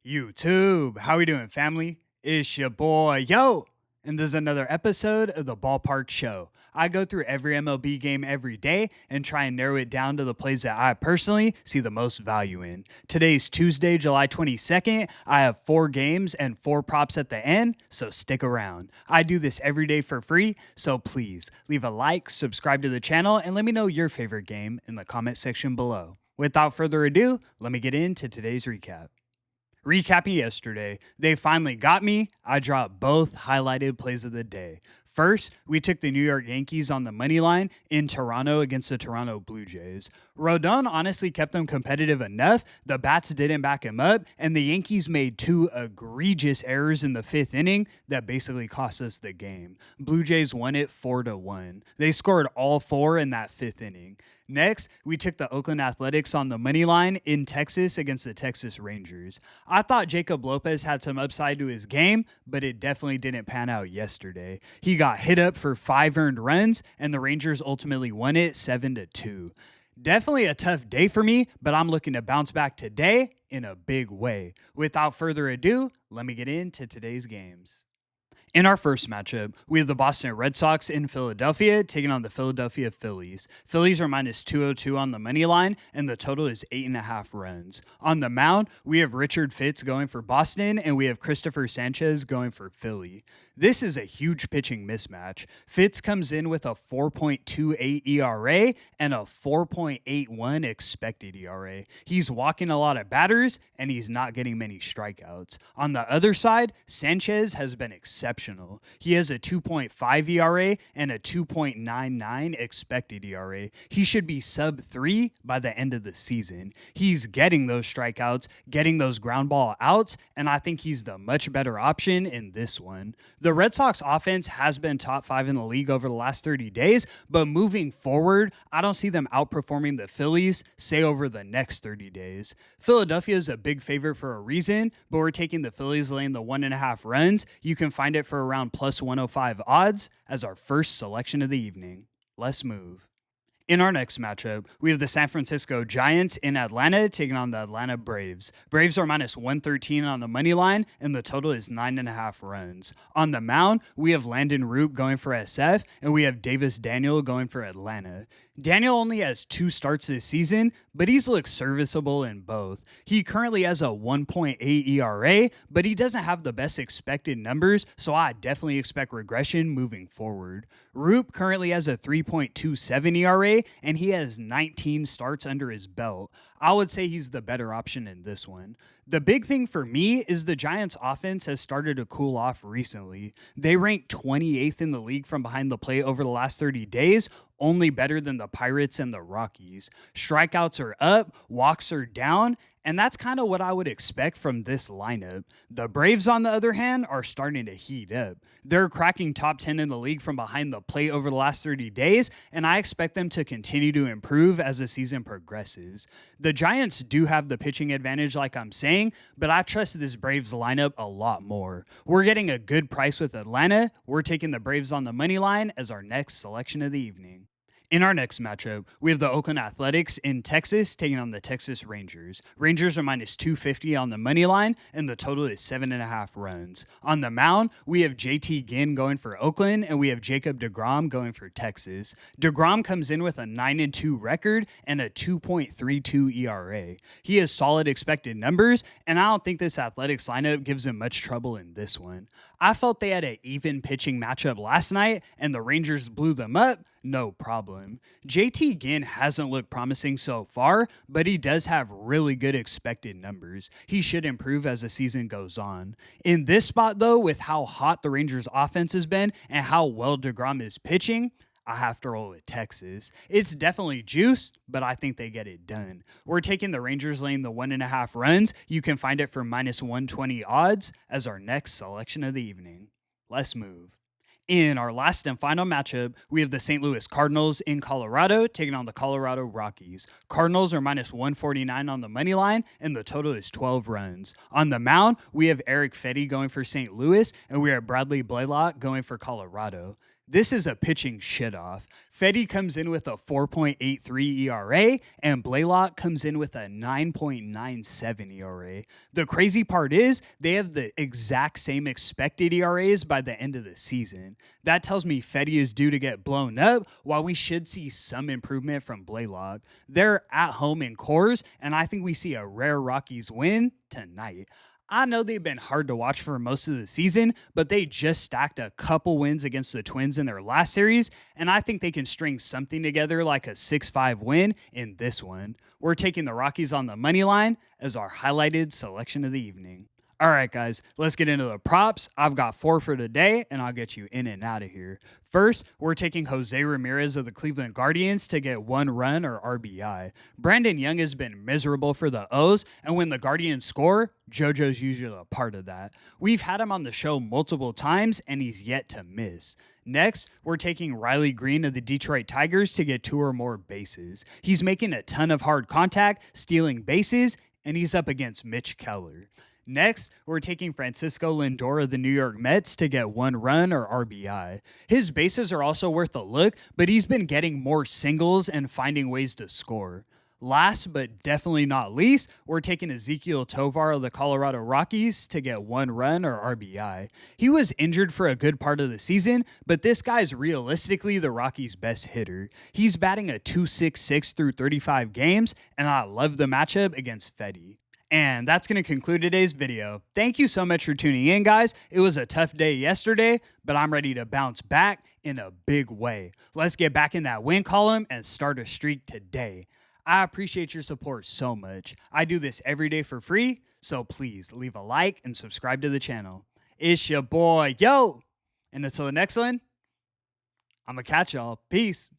YouTube, how we doing, family? It's your boy, yo! And there's another episode of the Ballpark Show. I go through every MLB game every day and try and narrow it down to the plays that I personally see the most value in. Today's Tuesday, July 22nd. I have 4 games and 4 props at the end, so stick around. I do this every day for free, so please leave a like, subscribe to the channel, and let me know your favorite game in the comment section below. Without further ado, let me get into today's recap. Recapping yesterday, they finally got me. I dropped both highlighted plays of the day. First, we took the New York Yankees on the money line in Toronto against the Toronto Blue Jays. Rodon honestly kept them competitive enough. The bats didn't back him up, and the Yankees made 2 egregious errors in the 5th inning that basically cost us the game. Blue Jays won it 4-1. They scored all 4 in that 5th inning. Next, we took the Oakland Athletics on the money line in Texas against the Texas Rangers. I thought Jacob Lopez had some upside to his game, but it definitely didn't pan out yesterday. He got hit up for 5 earned runs, and the Rangers ultimately won it 7-2. Definitely a tough day for me, but I'm looking to bounce back today in a big way. Without further ado, let me get into today's games. In our first matchup, we have the Boston Red Sox in Philadelphia taking on the Philadelphia Phillies. Phillies are minus 202 on the money line, and the total is 8.5 runs. On the mound, we have Richard Fitts going for Boston, and we have Christopher Sanchez going for Philly. This is a huge pitching mismatch. Fitts comes in with a 4.28 ERA and a 4.81 expected ERA. He's walking a lot of batters, and he's not getting many strikeouts. On the other side, Sanchez has been exceptional. He has a 2.5 ERA and a 2.99 expected ERA. He should be sub 3 by the end of the season. He's getting those strikeouts, getting those ground ball outs, and I think he's the much better option in this one. The Red Sox offense has been top 5 in the league over the last 30 days, but moving forward, I don't see them outperforming the Phillies, say over the next 30 days. Philadelphia is a big favorite for a reason, but we're taking the Phillies laying the 1.5 runs. You can find it for around plus 105 odds as our first selection of the evening. Let's move. In our next matchup, we have the San Francisco Giants in Atlanta taking on the Atlanta Braves. Braves are minus 113 on the money line, and the total is 9.5 runs. On the mound, we have Landon Roop going for SF, and we have Davis Daniel going for Atlanta. Daniel only has 2 starts this season, but he's looked serviceable in both. He currently has a 1.8 ERA, but he doesn't have the best expected numbers, so I definitely expect regression moving forward. Roop currently has a 3.27 ERA, and he has 19 starts under his belt. I would say he's the better option in this one. The big thing for me is the Giants' offense has started to cool off recently. They rank 28th in the league from behind the plate over the last 30 days, only better than the Pirates and the Rockies. Strikeouts are up, walks are down, and that's kind of what I would expect from this lineup. The Braves, on the other hand, are starting to heat up. They're cracking top 10 in the league from behind the plate over the last 30 days, and I expect them to continue to improve as the season progresses. The Giants do have the pitching advantage, like I'm saying, but I trust this Braves lineup a lot more. We're getting a good price with Atlanta. We're taking the Braves on the money line as our next selection of the evening. In our next matchup, we have the Oakland Athletics in Texas taking on the Texas Rangers. Rangers are minus 250 on the money line, and the total is 7.5 runs. On the mound, we have JT Ginn going for Oakland, and we have Jacob deGrom going for Texas. deGrom comes in with a 9-2 record and a 2.32 ERA. He has solid expected numbers, and I don't think this Athletics lineup gives him much trouble in this one. I felt they had an even pitching matchup last night, and the Rangers blew them up. No problem. JT Ginn hasn't looked promising so far, but he does have really good expected numbers. He should improve as the season goes on. In this spot, though, with how hot the Rangers' offense has been and how well deGrom is pitching, I have to roll with Texas. It's definitely juiced, but I think they get it done. We're taking the Rangers laying the 1.5 runs. You can find it for minus 120 odds as our next selection of the evening. Let's move. In our last and final matchup, we have the St. Louis Cardinals in Colorado taking on the Colorado Rockies. Cardinals are minus 149 on the money line, and the total is 12 runs. On the mound, we have Eric Fedde going for St. Louis, and we have Bradley Blaylock going for Colorado. This is a pitching shit-off. Fedde comes in with a 4.83 ERA, and Blaylock comes in with a 9.97 ERA. The crazy part is they have the exact same expected ERAs by the end of the season. That tells me Fedde is due to get blown up, while we should see some improvement from Blaylock. They're at home in Coors, and I think we see a rare Rockies win tonight. I know they've been hard to watch for most of the season, but they just stacked a couple wins against the Twins in their last series, and I think they can string something together like a 6-5 win in this one. We're taking the Rockies on the money line as our highlighted selection of the evening. All right, guys, let's get into the props. I've got 4 for today, and I'll get you in and out of here. First, we're taking Jose Ramirez of the Cleveland Guardians to get 1 run or RBI. Brandon Young has been miserable for the O's, and when the Guardians score, JoJo's usually a part of that. We've had him on the show multiple times, and he's yet to miss. Next, we're taking Riley Green of the Detroit Tigers to get 2 or more bases. He's making a ton of hard contact, stealing bases, and he's up against Mitch Keller. Next, we're taking Francisco Lindor of the New York Mets to get 1 run or RBI. His bases are also worth a look, but he's been getting more singles and finding ways to score. Last but definitely not least, we're taking Ezequiel Tovar of the Colorado Rockies to get 1 run or RBI. He was injured for a good part of the season, but this guy's realistically the Rockies' best hitter. He's batting a .266 through 35 games, and I love the matchup against Fedde. And that's going to conclude today's video. Thank you so much for tuning in, guys. It was a tough day yesterday, but I'm ready to bounce back in a big way. Let's get back in that win column and start a streak today. I appreciate your support so much. I do this every day for free, so please leave a like and subscribe to the channel. It's your boy, yo! And until the next one, I'm going to catch y'all. Peace.